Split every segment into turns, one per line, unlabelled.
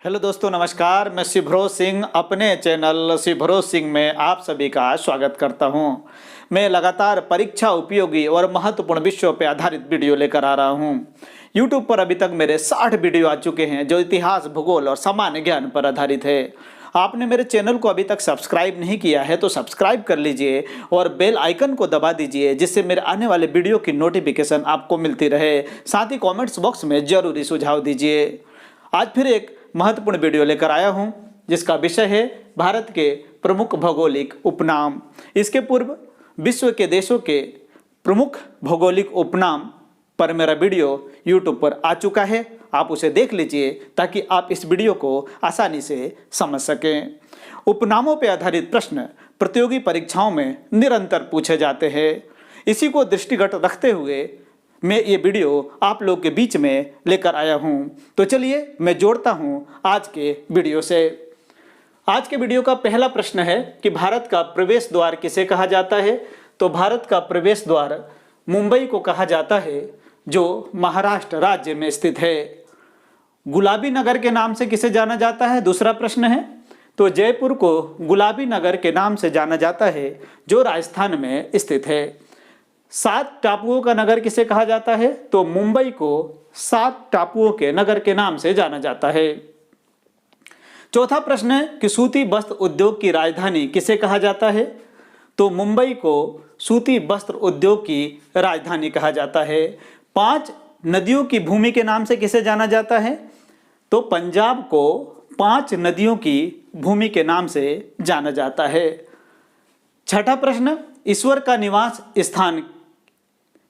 Hello दोस्तों, नमस्कार। मैं शिवरोज सिंह अपने चैनल शिवरोज सिंह में आप सभी का स्वागत करता हूं। मैं लगातार परीक्षा उपयोगी और महत्वपूर्ण विषयों पर आधारित वीडियो लेकर आ रहा हूं। YouTube पर अभी तक मेरे 60 वीडियो आ चुके हैं जो इतिहास, भूगोल और सामान्य ज्ञान पर आधारित है। आपने मेरे चैनल को अभी तक सब्सक्राइब नहीं किया है तो सब्सक्राइब कर लीजिए और बेल आइकन को दबा दीजिए, जिससे मेरे आने वाले वीडियो की नोटिफिकेशन आपको मिलती रहे। साथ ही कमेंट्स बॉक्स में जरूरी सुझाव दीजिए। आज फिर एक महत्वपूर्ण वीडियो लेकर आया हूं जिसका विषय है भारत के प्रमुख भौगोलिक उपनाम। इसके पूर्व विश्व के देशों के प्रमुख भौगोलिक उपनाम पर मेरा वीडियो YouTube पर आ चुका है। आप उसे देख लीजिए ताकि आप इस वीडियो को आसानी से समझ सकें। उपनामों पर आधारित प्रश्न प्रतियोगी परीक्षाओं में निरंतर पूछे जाते हैं। इसी को दृष्टिगत रखते हुए मैं ये वीडियो आप लोग के बीच में लेकर आया हूँ। तो चलिए मैं जोड़ता हूँ आज के वीडियो से। आज के वीडियो का पहला प्रश्न है कि भारत का प्रवेश द्वार किसे कहा जाता है। तो भारत का प्रवेश द्वार मुंबई को कहा जाता है, जो महाराष्ट्र राज्य में स्थित है। गुलाबी नगर के नाम से किसे जाना जाता है, दूसरा प्रश्न है। तो जयपुर को गुलाबी नगर के नाम से जाना जाता है, जो राजस्थान में स्थित है। 7 टापुओं का नगर किसे कहा जाता है। तो मुंबई को 7 टापुओं के नगर के नाम से जाना जाता है। चौथा प्रश्न है कि सूती वस्त्र उद्योग की राजधानी किसे कहा जाता है। तो मुंबई को सूती वस्त्र उद्योग की राजधानी कहा जाता है। 5 नदियों की भूमि के नाम से किसे जाना जाता है। तो पंजाब को 5 नदियों की भूमि के नाम से जाना जाता है। छठा प्रश्न, ईश्वर का निवास स्थान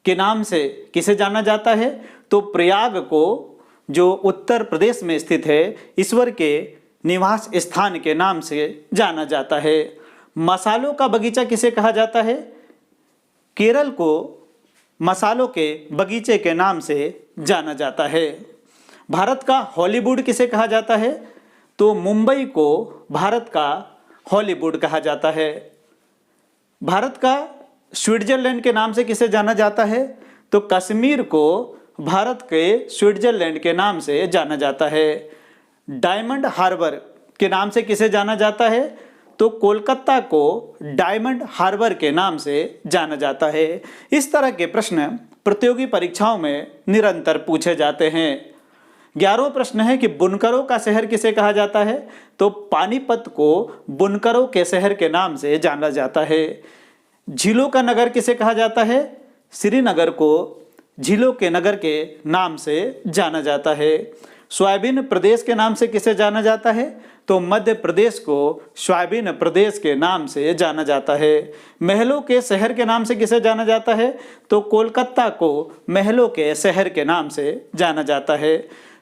के नाम से किसे जाना जाता है। तो प्रयाग को, जो उत्तर प्रदेश में स्थित है, ईश्वर के निवास स्थान के नाम से जाना जाता है। मसालों का बगीचा किसे कहा जाता है। केरल को मसालों के बगीचे के नाम से जाना जाता है। भारत का हॉलीवुड किसे कहा जाता है। तो मुंबई को भारत का हॉलीवुड कहा जाता है। भारत का स्विट्जरलैंड के नाम से किसे जाना जाता है। तो कश्मीर को भारत के स्विट्जरलैंड के नाम से जाना जाता है। डायमंड हार्बर के नाम से किसे जाना जाता है। तो कोलकाता को डायमंड हार्बर के नाम से जाना जाता है। इस तरह के प्रश्न प्रतियोगी परीक्षाओं में निरंतर पूछे जाते हैं। 11वां प्रश्न है कि बुनकरों का शहर किसे कहा जाता है। तो पानीपत को बुनकरों के शहर के नाम से जाना जाता है। झीलों का नगर किसे कहा जाता है। श्रीनगर को झीलों के नगर के नाम से जाना जाता है। सोयाबीन प्रदेश के नाम से किसे जाना जाता है। तो मध्य प्रदेश को सोयाबीन प्रदेश के नाम से जाना जाता है। महलों के शहर के नाम से किसे जाना जाता है। तो कोलकाता को महलों के शहर के नाम से जाना जाता है।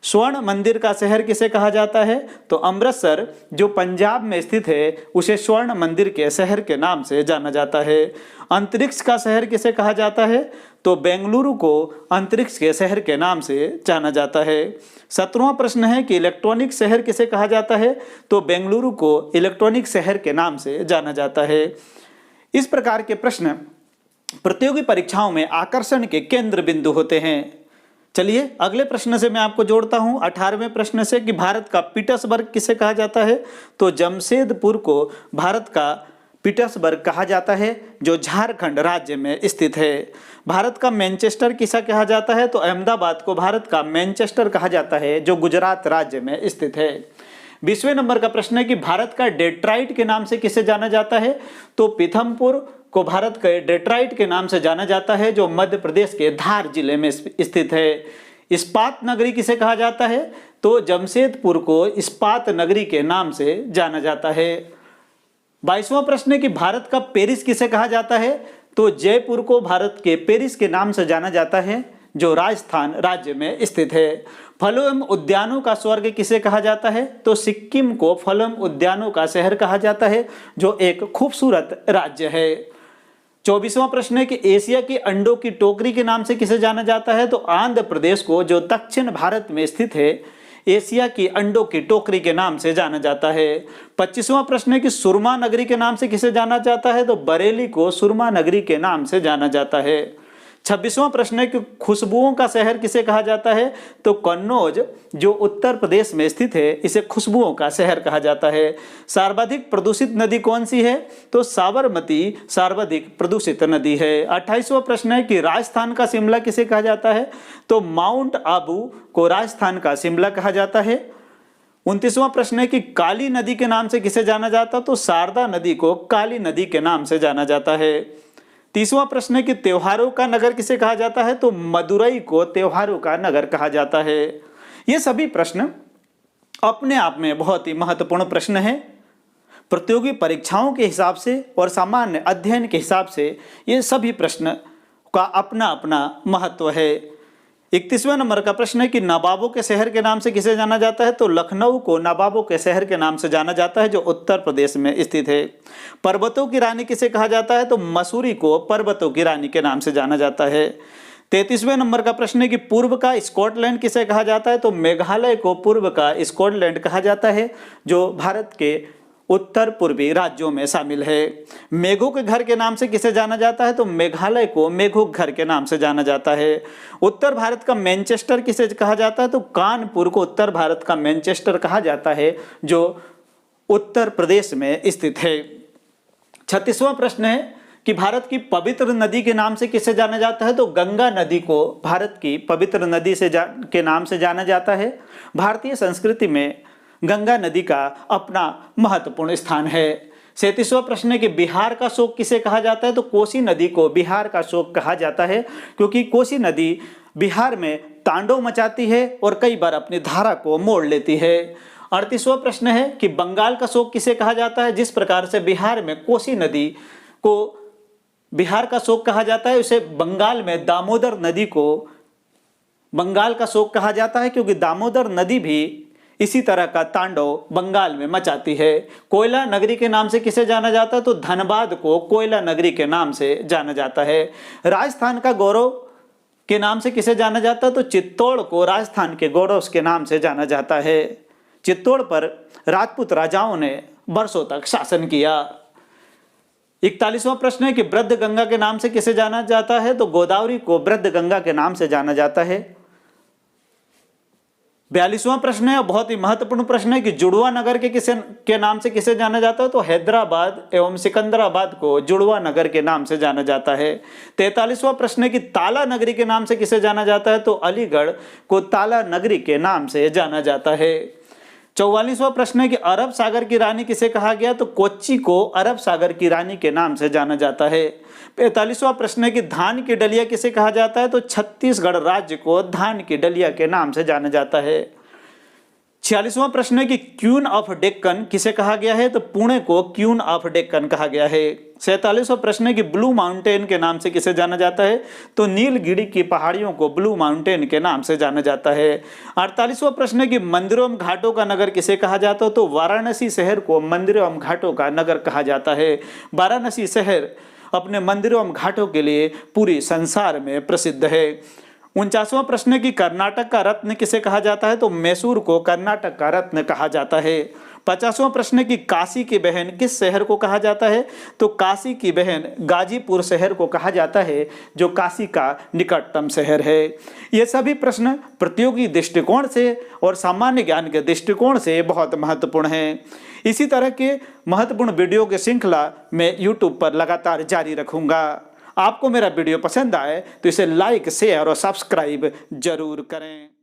स्वर्ण मंदिर का शहर किसे कहा जाता है। तो अमृतसर, जो पंजाब में स्थित है, उसे स्वर्ण मंदिर के शहर के नाम से जाना जाता है। अंतरिक्ष का शहर किसे कहा जाता है। तो बेंगलुरु को अंतरिक्ष के शहर के नाम से जाना जाता है। 17वां प्रश्न है कि इलेक्ट्रॉनिक शहर किसे कहा जाता है। तो बेंगलुरु को इलेक्ट्रॉनिक शहर के नाम से जाना जाता है। इस प्रकार के प्रश्न प्रतियोगी परीक्षाओं में आकर्षण के केंद्र बिंदु होते हैं। चलिए अगले प्रश्न से मैं आपको जोड़ता हूं। 18वें प्रश्न से कि भारत का पीटर्सबर्ग किसे कहा जाता है। तो जमशेदपुर को भारत का पीटर्सबर्ग कहा जाता है, जो झारखंड राज्य में स्थित है। भारत का मैनचेस्टर किसे कहा जाता है। तो अहमदाबाद को भारत का मैनचेस्टर कहा जाता है, जो गुजरात राज्य में स्थित है। 20वें नंबर का प्रश्न है कि भारत का डेट्राइट के नाम से किसे जाना जाता है। तो पीथमपुर को भारत के डेट्राइट के नाम से जाना जाता है, जो मध्य प्रदेश के धार जिले में स्थित है। इस्पात नगरी किसे कहा जाता है। तो जमशेदपुर को इस्पात नगरी के नाम से जाना जाता है। 22वां प्रश्न है कि भारत का पेरिस किसे कहा जाता है। तो जयपुर को भारत के पेरिस के नाम से जाना जाता है, जो राजस्थान राज्य में स्थित है। फलों एवं उद्यानों का स्वर्ग किसे कहा जाता है। तो सिक्किम को फलों एवं उद्यानों का शहर कहा जाता है, जो एक खूबसूरत राज्य है। 24वां प्रश्न है कि एशिया की अंडों की टोकरी के नाम से किसे जाना जाता है। तो आंध्र प्रदेश को, जो दक्षिण भारत में स्थित है, एशिया की अंडों की टोकरी के नाम से जाना जाता है। 25वां प्रश्न है कि सुरमा नगरी के नाम से किसे जाना जाता है। तो बरेली को सुरमा नगरी के नाम से जाना जाता है। 26वां प्रश्न है कि खुशबुओं का शहर किसे कहा जाता है? तो कन्नौज जो उत्तर प्रदेश में स्थित है इसे खुशबुओं का शहर कहा जाता है। सर्वाधिक प्रदूषित नदी कौन सी है? तो साबरमती सर्वाधिक प्रदूषित नदी है। 28वां प्रश्न है कि राजस्थान का शिमला किसे कहा जाता है? तो माउंट आबू को राजस्थान का शिमला कहा जाता है। 29वां प्रश्न है कि काली नदी के नाम से किसे जाना जाता है? तो शारदा नदी को काली नदी के नाम से जाना जाता है। 30वां प्रश्न है कि त्योहारों का नगर किसे कहा जाता है? तो मदुरई को त्योहारों का नगर कहा जाता है। ये सभी प्रश्न अपने आप में बहुत ही महत्वपूर्ण प्रश्न है। प्रतियोगी परीक्षाओं के हिसाब से और सामान्य अध्ययन के हिसाब से ये सभी प्रश्न का अपना अपना महत्व है। 31वें नंबर का प्रश्न है कि नवाबों के शहर के नाम से किसे जाना जाता है? तो लखनऊ को नवाबों के शहर के नाम से जाना जाता है जो उत्तर प्रदेश में स्थित है। पर्वतों की रानी किसे कहा जाता है? तो मसूरी को पर्वतों की रानी के नाम से जाना जाता है। 33वें नंबर का प्रश्न है कि पूर्व का स्कॉटलैंड किसे कहा जाता है? तो मेघालय को पूर्व का स्कॉटलैंड कहा जाता है जो भारत के उत्तर पूर्वी राज्यों में शामिल है। मेघों के घर के नाम से किसे जाना जाता है? तो मेघालय को मेघों घर के नाम से जाना जाता है। उत्तर भारत का मैनचेस्टर किसे कहा जाता है? तो कानपुर को उत्तर भारत का मैनचेस्टर कहा जाता है जो उत्तर प्रदेश में स्थित है। 36वां प्रश्न है कि भारत की पवित्र नदी के नाम से किसे जाना जाता है? तो गंगा नदी को भारत की पवित्र नदी के नाम से जाना जाता है। भारतीय संस्कृति में गंगा नदी का अपना महत्वपूर्ण स्थान है। 37वां प्रश्न है कि बिहार का शोक किसे कहा जाता है? तो कोसी नदी को बिहार का शोक कहा जाता है क्योंकि कोसी नदी बिहार में तांडव मचाती है और कई बार अपनी धारा को मोड़ लेती है। 38वां प्रश्न है कि बंगाल का शोक किसे कहा जाता है? जिस प्रकार से बिहार में कोसी नदी को बिहार का शोक कहा जाता है उसे बंगाल में दामोदर नदी को बंगाल का शोक कहा जाता है क्योंकि दामोदर नदी भी इसी तरह का तांडव बंगाल में मचाती है। कोयला नगरी के नाम से किसे जाना जाता है? तो धनबाद को कोयला नगरी के नाम से जाना जाता है। राजस्थान का गौरव के नाम से किसे जाना जाता है? तो चित्तौड़ को राजस्थान के गौरव के नाम से जाना जाता है। चित्तौड़ पर राजपूत राजाओं ने वर्षों तक शासन किया। 41वां प्रश्न है कि वृद्ध गंगा के नाम से किसे जाना जाता है? तो गोदावरी को वृद्ध गंगा के नाम से जाना जाता है। 42वां प्रश्न है बहुत ही महत्वपूर्ण प्रश्न है कि जुड़वा नगर के नाम से किसे जाना जाता है? तो हैदराबाद एवं सिकंदराबाद को जुड़वा नगर के नाम से जाना जाता है। 43वां प्रश्न है कि ताला नगरी के नाम से किसे जाना जाता है? तो अलीगढ़ को ताला नगरी के नाम से जाना जाता है। 44वां प्रश्न है कि अरब सागर की रानी किसे कहा गया? तो कोच्चि को अरब सागर की रानी के नाम से जाना जाता है। 45वां प्रश्न है कि धान की डलिया किसे कहा जाता है? तो छत्तीसगढ़ राज्य को धान की डलिया के नाम से जाना जाता है। 46वां प्रश्न है कि क्वीन ऑफ डेक्कन किसे कहा गया है? तो पुणे को क्वीन ऑफ डेक्कन कहा गया है। 47वां प्रश्न है कि ब्लू माउंटेन के नाम से किसे जाना जाता है? तो नीलगिरी की पहाड़ियों को ब्लू माउंटेन के नाम से जाना जाता है। 48वां प्रश्न है कि मंदिरों एवं घाटों का नगर किसे कहा जाता है? तो वाराणसी शहर को मंदिरों एवं घाटों का नगर कहा जाता है। वाराणसी शहर अपने मंदिरों एवं घाटों के लिए पूरी संसार में प्रसिद्ध है। 49वां प्रश्न है कि कर्नाटक का रत्न किसे कहा जाता है? तो मैसूर को कर्नाटक का रत्न कहा जाता है। 50वां प्रश्न है कि काशी की बहन किस शहर को कहा जाता है? तो काशी की बहन गाजीपुर शहर को कहा जाता है जो काशी का निकटतम शहर है। ये सभी प्रश्न प्रतियोगी दृष्टिकोण से और सामान्य ज्ञान के दृष्टिकोण से बहुत महत्वपूर्ण हैं। इसी तरह के महत्वपूर्ण वीडियो की श्रृंखला मैं YouTube पर लगातार जारी रखूंगा। आपको मेरा वीडियो पसंद आए तो इसे लाइक, शेयर और सब्सक्राइब जरूर करें।